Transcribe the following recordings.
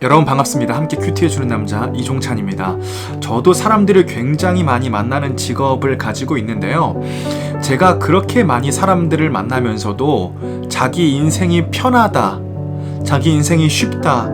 여러분 반갑습니다. 함께 큐티해주는 남자 이종찬입니다. 저도 사람들을 굉장히 많이 만나는 직업을 가지고 있는데요. 제가 그렇게 많이 사람들을 만나면서도 자기 인생이 편하다, 자기 인생이 쉽다,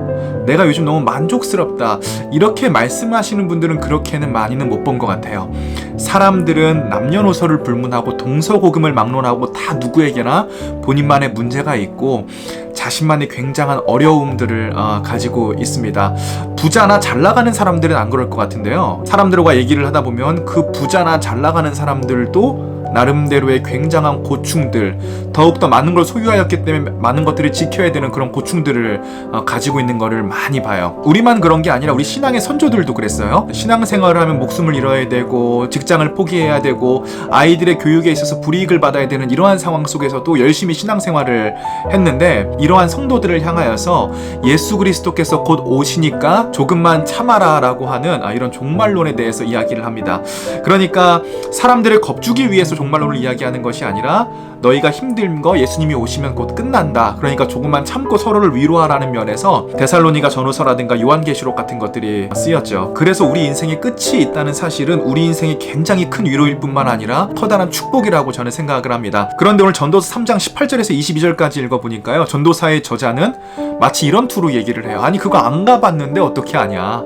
내가 요즘 너무 만족스럽다 이렇게 말씀하시는 분들은 그렇게는 많이는 못 본 것 같아요. 사람들은 남녀노소를 불문하고 동서고금을 막론하고 다 누구에게나 본인만의 문제가 있고 자신만의 굉장한 어려움들을 가지고 있습니다. 부자나 잘 나가는 사람들은 안 그럴 것 같은데요. 사람들과 얘기를 하다 보면 그 부자나 잘 나가는 사람들도 나름대로의 굉장한 고충들, 더욱더 많은 걸 소유하였기 때문에 많은 것들을 지켜야 되는 그런 고충들을 가지고 있는 거를 많이 봐요. 우리만 그런 게 아니라 우리 신앙의 선조들도 그랬어요. 신앙생활을 하면 목숨을 잃어야 되고 직장을 포기해야 되고 아이들의 교육에 있어서 불이익을 받아야 되는 이러한 상황 속에서도 열심히 신앙생활을 했는데, 이러한 성도들을 향하여서 예수 그리스도께서 곧 오시니까 조금만 참아라 라고 하는 이런 종말론에 대해서 이야기를 합니다. 그러니까 사람들을 겁주기 위해서 종말론을 이야기하는 것이 아니라 너희가 힘든 거 예수님이 오시면 곧 끝난다, 그러니까 조금만 참고 서로를 위로하라는 면에서 데살로니가 전후서라든가 요한계시록 같은 것들이 쓰였죠. 그래서 우리 인생에 끝이 있다는 사실은 우리 인생이 굉장히 큰 위로일 뿐만 아니라 커다란 축복이라고 저는 생각을 합니다. 그런데 오늘 전도서 3장 18절에서 22절까지 읽어보니까요, 전도사의 저자는 마치 이런 투로 얘기를 해요. 아니 그거 안 가봤는데 어떻게 아냐,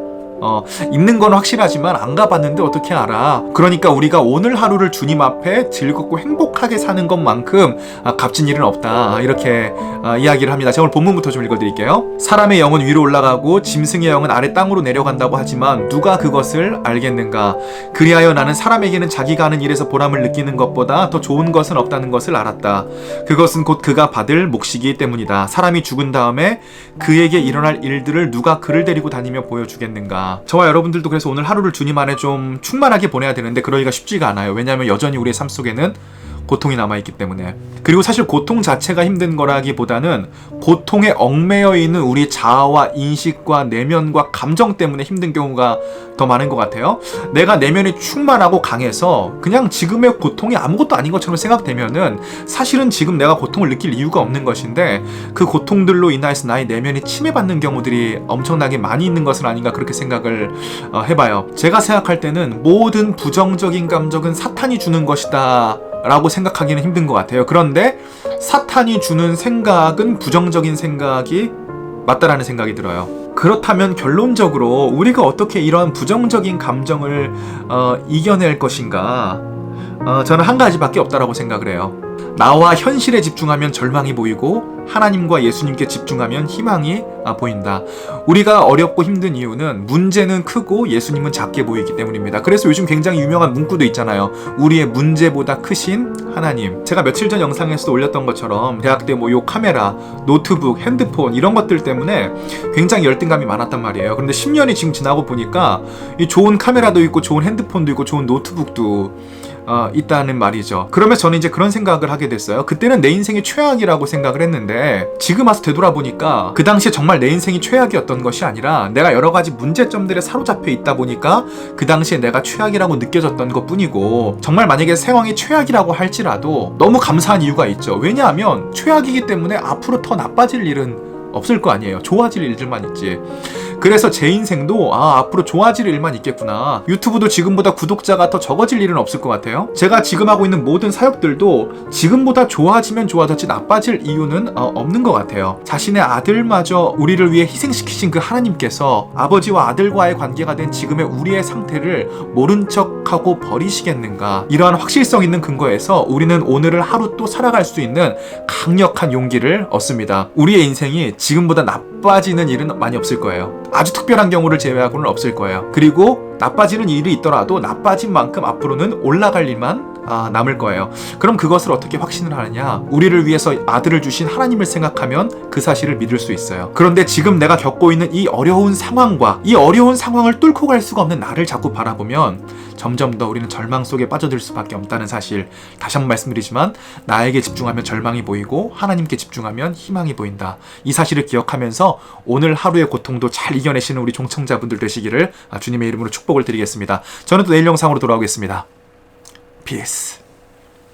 있는 건 확실하지만 안 가봤는데 어떻게 알아. 그러니까 우리가 오늘 하루를 주님 앞에 즐겁고 행복하게 사는 것만큼 값진 일은 없다, 이렇게 이야기를 합니다. 제가 오늘 본문부터 좀 읽어드릴게요. 사람의 영은 위로 올라가고 짐승의 영은 아래 땅으로 내려간다고 하지만 누가 그것을 알겠는가. 그리하여 나는 사람에게는 자기가 하는 일에서 보람을 느끼는 것보다 더 좋은 것은 없다는 것을 알았다. 그것은 곧 그가 받을 몫이기 때문이다. 사람이 죽은 다음에 그에게 일어날 일들을 누가 그를 데리고 다니며 보여주겠는가. 저와 여러분들도 그래서 오늘 하루를 주님 안에 좀 충만하게 보내야 되는데 그러기가 쉽지가 않아요. 왜냐하면 여전히 우리의 삶 속에는 고통이 남아있기 때문에. 그리고 사실 고통 자체가 힘든 거라기보다는 고통에 얽매여 있는 우리 자아와 인식과 내면과 감정 때문에 힘든 경우가 더 많은 것 같아요. 내가 내면이 충만하고 강해서 그냥 지금의 고통이 아무것도 아닌 것처럼 생각되면은 사실은 지금 내가 고통을 느낄 이유가 없는 것인데, 그 고통들로 인하여서 나의 내면이 침해받는 경우들이 엄청나게 많이 있는 것은 아닌가, 그렇게 생각을 해봐요. 제가 생각할 때는 모든 부정적인 감정은 사탄이 주는 것이다 라고 생각하기는 힘든 것 같아요. 그런데 사탄이 주는 생각은 부정적인 생각이 맞다라는 생각이 들어요. 그렇다면 결론적으로 우리가 어떻게 이런 부정적인 감정을 이겨낼 것인가, 저는 한 가지밖에 없다라고 생각을 해요. 나와 현실에 집중하면 절망이 보이고 하나님과 예수님께 집중하면 희망이 보인다. 우리가 어렵고 힘든 이유는 문제는 크고 예수님은 작게 보이기 때문입니다. 그래서 요즘 굉장히 유명한 문구도 있잖아요. 우리의 문제보다 크신 하나님. 제가 며칠 전 영상에서도 올렸던 것처럼 대학 때 요 카메라, 노트북, 핸드폰 이런 것들 때문에 굉장히 열등감이 많았단 말이에요. 그런데 10년이 지금 지나고 보니까 이 좋은 카메라도 있고 좋은 핸드폰도 있고 좋은 노트북도 있다는 말이죠. 그러면서 저는 이제 그런 생각을 하게 됐어요. 그때는 내 인생이 최악이라고 생각을 했는데 지금 와서 되돌아보니까 그 당시에 정말 내 인생이 최악이었던 것이 아니라 내가 여러 가지 문제점들에 사로잡혀 있다 보니까 그 당시에 내가 최악이라고 느껴졌던 것 뿐이고, 정말 만약에 상황이 최악이라고 할지라도 너무 감사한 이유가 있죠. 왜냐하면 최악이기 때문에 앞으로 더 나빠질 일은 없을 거 아니에요. 좋아질 일들만 있지. 그래서 제 인생도 앞으로 좋아질 일만 있겠구나. 유튜브도 지금보다 구독자가 더 적어질 일은 없을 것 같아요. 제가 지금 하고 있는 모든 사역들도 지금보다 좋아지면 좋아졌지 나빠질 이유는 없는 것 같아요. 자신의 아들마저 우리를 위해 희생시키신 그 하나님께서 아버지와 아들과의 관계가 된 지금의 우리의 상태를 모른 척하고 버리시겠는가. 이러한 확실성 있는 근거에서 우리는 오늘을 하루 또 살아갈 수 있는 강력한 용기를 얻습니다. 우리의 인생이 지금보다 나빠지는 일은 많이 없을 거예요. 아주 특별한 경우를 제외하고는 없을 거예요. 그리고 나빠지는 일이 있더라도 나빠진 만큼 앞으로는 올라갈 일만 남을 거예요. 그럼 그것을 어떻게 확신을 하느냐? 우리를 위해서 아들을 주신 하나님을 생각하면 그 사실을 믿을 수 있어요. 그런데 지금 내가 겪고 있는 이 어려운 상황과 이 어려운 상황을 뚫고 갈 수가 없는 나를 자꾸 바라보면 점점 더 우리는 절망 속에 빠져들 수밖에 없다는 사실, 다시 한번 말씀드리지만 나에게 집중하면 절망이 보이고 하나님께 집중하면 희망이 보인다. 이 사실을 기억하면서 오늘 하루의 고통도 잘 이겨내시는 우리 종청자분들 되시기를 주님의 이름으로 축복을 드리겠습니다. 저는 또 내일 영상으로 돌아오겠습니다. Peace.